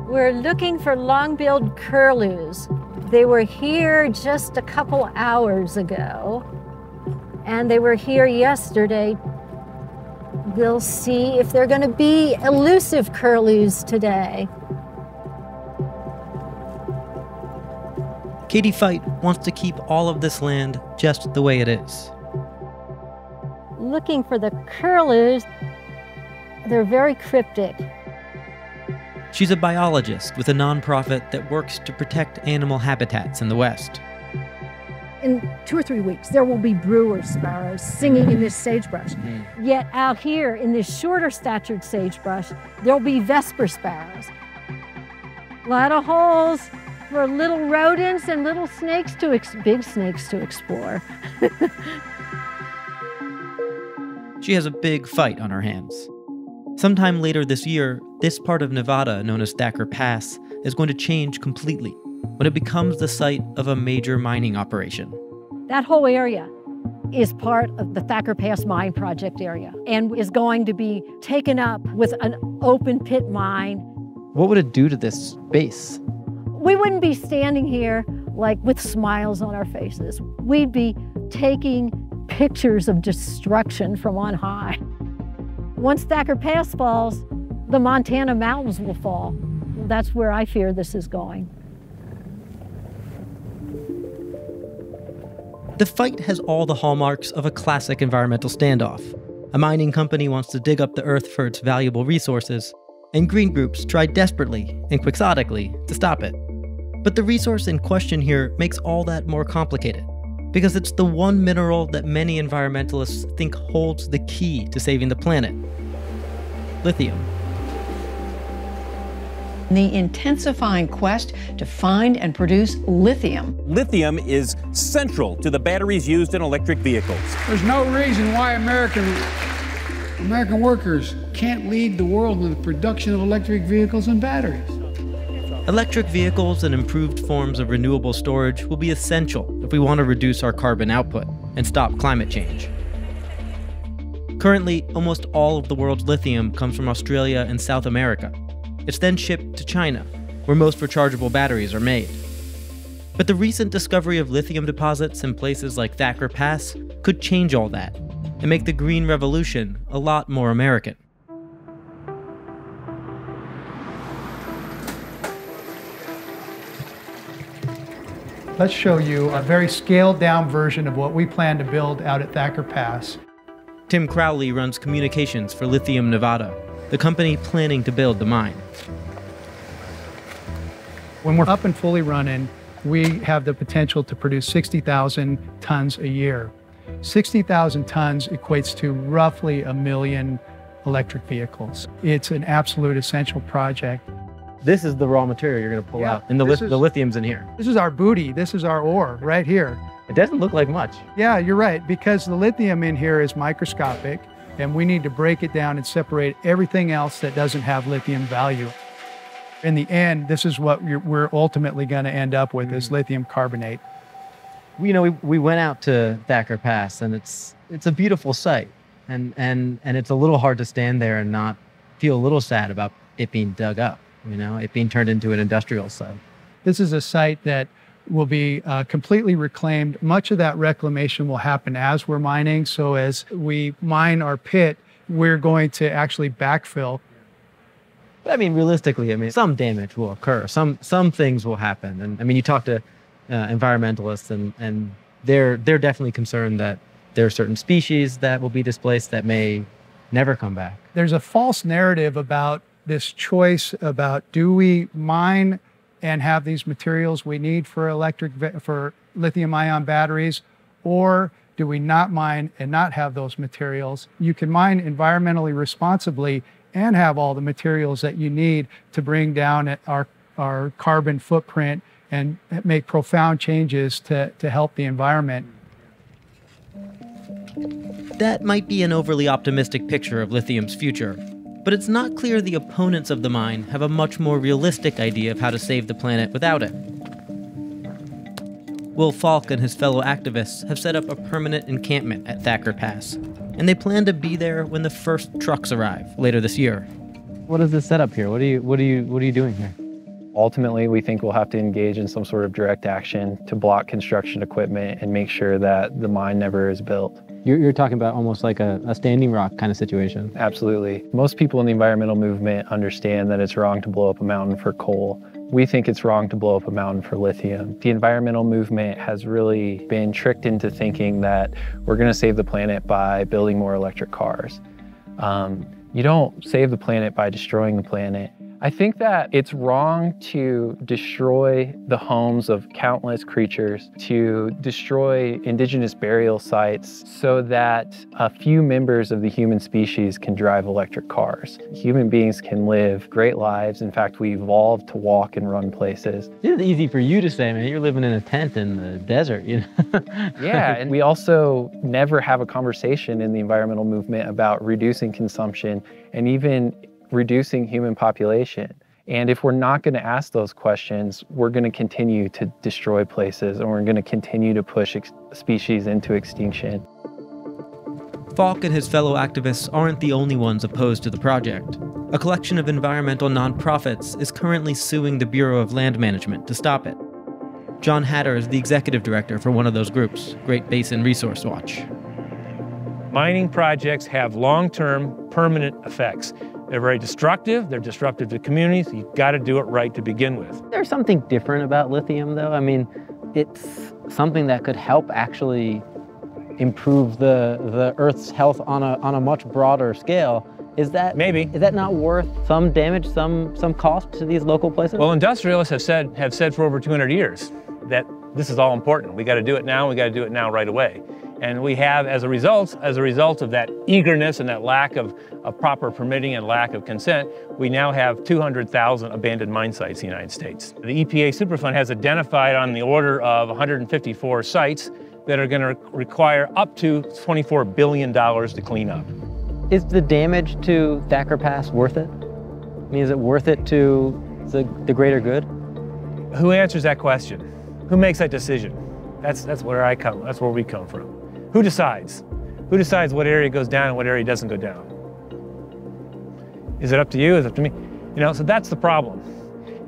We're looking for long-billed curlews. They were here just a couple hours ago, and they were here yesterday. We'll see if they're going to be elusive curlews today. Katie Feit wants to keep all of this land just the way it is. Looking for the curlews, they're very cryptic. She's a biologist with a nonprofit that works to protect animal habitats in the West. In 2 or 3 weeks, there will be brewer sparrows singing in this sagebrush. Yet out here in this shorter statured sagebrush, there'll be vesper sparrows. A lot of holes for little rodents and little snakes big snakes to explore. She has a big fight on her hands. Sometime later this year, this part of Nevada, known as Thacker Pass, is going to change completely when it becomes the site of a major mining operation. That whole area is part of the Thacker Pass mine project area and is going to be taken up with an open pit mine. What would it do to this base? We wouldn't be standing here like with smiles on our faces. We'd be taking pictures of destruction from on high. Once Thacker Pass falls, the Montana mountains will fall. That's where I fear this is going. The fight has all the hallmarks of a classic environmental standoff. A mining company wants to dig up the earth for its valuable resources, and green groups try desperately and quixotically to stop it. But the resource in question here makes all that more complicated, because it's the one mineral that many environmentalists think holds the key to saving the planet: lithium. The intensifying quest to find and produce lithium. Lithium is central to the batteries used in electric vehicles. There's no reason why American workers can't lead the world in the production of electric vehicles and batteries. Electric vehicles and improved forms of renewable storage will be essential if we want to reduce our carbon output and stop climate change. Currently, almost all of the world's lithium comes from Australia and South America. It's then shipped to China, where most rechargeable batteries are made. But the recent discovery of lithium deposits in places like Thacker Pass could change all that and make the green revolution a lot more American. Let's show you a very scaled down version of what we plan to build out at Thacker Pass. Tim Crowley runs communications for Lithium Nevada, the company planning to build the mine. When we're up and fully running, we have the potential to produce 60,000 tons a year. 60,000 tons equates to roughly 1 million electric vehicles. It's an absolute essential project. This is the raw material you're going to pull out, and the lithium's in here. This is our booty. This is our ore right here. It doesn't look like much. Yeah, you're right, because the lithium in here is microscopic, and we need to break it down and separate everything else that doesn't have lithium value. In the end, this is what we're ultimately going to end up with, is lithium carbonate. We went out to Thacker Pass, and it's a beautiful sight, and it's a little hard to stand there and not feel a little sad about it being dug up, it being turned into an industrial site. This is a site that will be completely reclaimed. Much of that reclamation will happen as we're mining. So as we mine our pit, we're going to actually backfill. But realistically, some damage will occur. Some things will happen. And you talk to environmentalists, and they're definitely concerned that there are certain species that will be displaced that may never come back. There's a false narrative about this choice about, do we mine and have these materials we need for lithium-ion batteries, or do we not mine and not have those materials? You can mine environmentally responsibly and have all the materials that you need to bring down our carbon footprint and make profound changes to help the environment. That might be an overly optimistic picture of lithium's future, but it's not clear the opponents of the mine have a much more realistic idea of how to save the planet without it. Will Falk and his fellow activists have set up a permanent encampment at Thacker Pass, and they plan to be there when the first trucks arrive later this year. What is this setup here? What are you doing here? Ultimately, we think we'll have to engage in some sort of direct action to block construction equipment and make sure that the mine never is built. You're talking about almost like a standing rock kind of situation. Absolutely. Most people in the environmental movement understand that it's wrong to blow up a mountain for coal. We think it's wrong to blow up a mountain for lithium. The environmental movement has really been tricked into thinking that we're going to save the planet by building more electric cars. You don't save the planet by destroying the planet. I think that it's wrong to destroy the homes of countless creatures, to destroy indigenous burial sites so that a few members of the human species can drive electric cars. Human beings can live great lives. In fact, we evolved to walk and run places. It's easy for you to say, man. You're living in a tent in the desert, you know? Yeah, and we also never have a conversation in the environmental movement about reducing consumption and even reducing human population. And if we're not going to ask those questions, we're going to continue to destroy places and we're going to continue to push species into extinction. Falk and his fellow activists aren't the only ones opposed to the project. A collection of environmental nonprofits is currently suing the Bureau of Land Management to stop it. John Hatter is the executive director for one of those groups, Great Basin Resource Watch. Mining projects have long-term, permanent effects. They're very destructive. They're disruptive to communities. You've got to do it right to begin with. There's something different about lithium, though. I mean, it's something that could help actually improve the Earth's health on a much broader scale. Is that maybe? Is that not worth some damage, some cost to these local places? Well, industrialists have said for over 200 years that this is all important. We got to do it now. We got to do it now right away. And we have, as a result of that eagerness and that lack of proper permitting and lack of consent, we now have 200,000 abandoned mine sites in the United States. The EPA Superfund has identified on the order of 154 sites that are going to require up to $24 billion to clean up. Is the damage to Thacker Pass worth it? I mean, is it worth it to the greater good? Who answers that question? Who makes that decision? That's where I come. That's where we come from. Who decides? Who decides what area goes down and what area doesn't go down? Is it up to you? Is it up to me? You know, so that's the problem.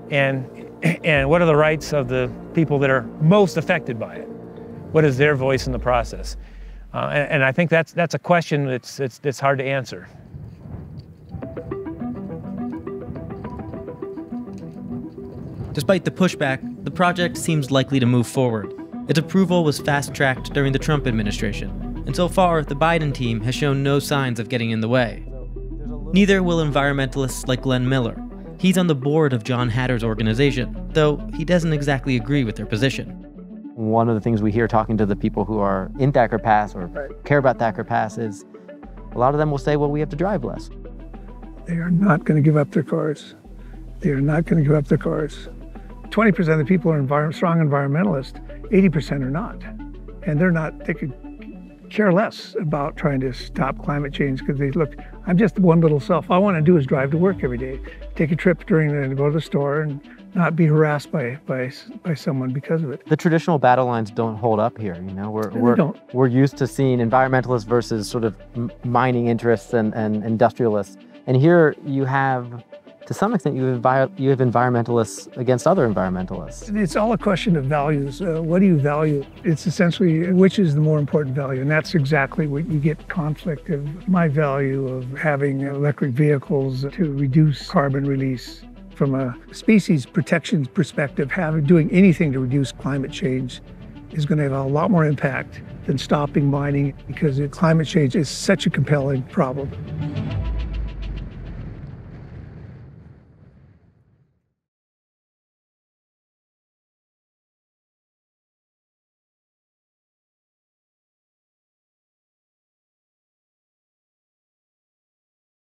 And what are the rights of the people that are most affected by it? What is their voice in the process? And I think that's a question that's hard to answer. Despite the pushback, the project seems likely to move forward. Its approval was fast-tracked during the Trump administration, and so far, the Biden team has shown no signs of getting in the way. Neither will environmentalists like Glenn Miller. He's on the board of John Hatter's organization, though he doesn't exactly agree with their position. One of the things we hear talking to the people who are in Thacker Pass or care about Thacker Pass is a lot of them will say, well, we have to drive less. They are not going to give up their cars. They are not going to give up their cars. 20% of the people are strong environmentalists, 80% are not. And they could care less about trying to stop climate change because they look, I'm just one little self. All I want to do is drive to work every day, take a trip go to the store and not be harassed by someone because of it. The traditional battle lines don't hold up here, you know? We're used to seeing environmentalists versus sort of mining interests and industrialists. And here you have, to some extent, you have environmentalists against other environmentalists. It's all a question of values. What do you value? It's essentially which is the more important value, and that's exactly what you get conflict of. My value of having electric vehicles to reduce carbon release. From a species protection perspective, doing anything to reduce climate change is going to have a lot more impact than stopping mining because climate change is such a compelling problem.